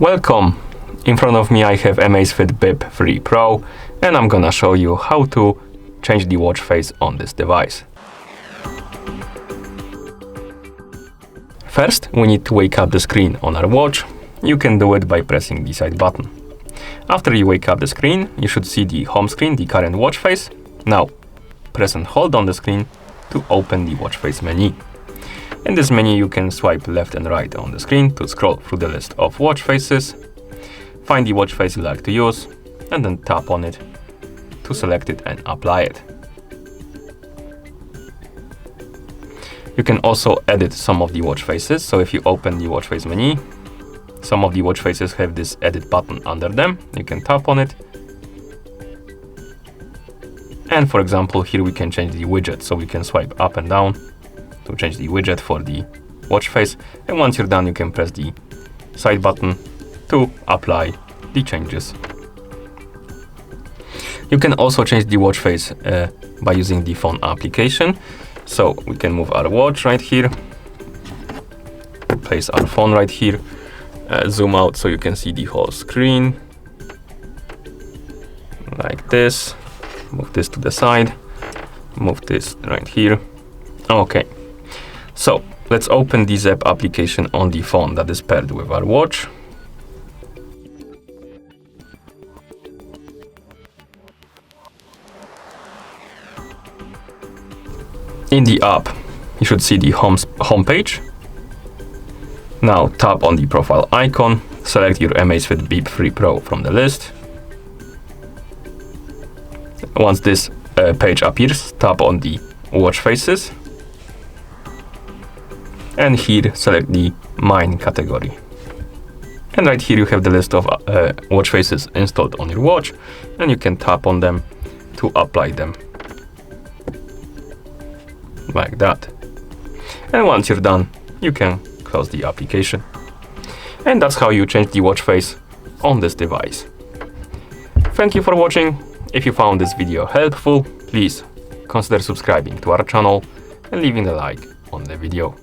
Welcome! In front of me I have Amazfit Bip 3 Pro and I'm gonna show you how to change the watch face on this device. First, we need to wake up the screen on our watch. You can do it by pressing the side button. After you wake up the screen, you should see the home screen, the current watch face. Now, press and hold on the screen to open the watch face menu. In this menu, you can swipe left and right on the screen to scroll through the list of watch faces, find the watch face you like to use, and then tap on it to select it and apply it. You can also edit some of the watch faces, so if you open the watch face menu, some of the watch faces have this edit button under them. You can tap on it. And for example, here we can change the widget, so we can swipe up and down to change the widget for the watch face. And once you're done, you can press the side button to apply the changes. You can also change the watch face by using the phone application. So we can move our watch right here, place our phone right here, zoom out so you can see the whole screen, like this. Move this to the side, move this right here. Okay, so let's open the Zap application on the phone that is paired with our watch. In the app, you should see the home page. Now tap on the profile icon, select your Amazfit Bip 3 Pro from the list. Once this page appears, tap on the watch faces. And here, select the Mine category. And right here you have the list of watch faces installed on your watch, and you can tap on them to apply them. Like that. And once you're done, you can close the application. And that's how you change the watch face on this device. Thank you for watching. If you found this video helpful, please consider subscribing to our channel and leaving a like on the video.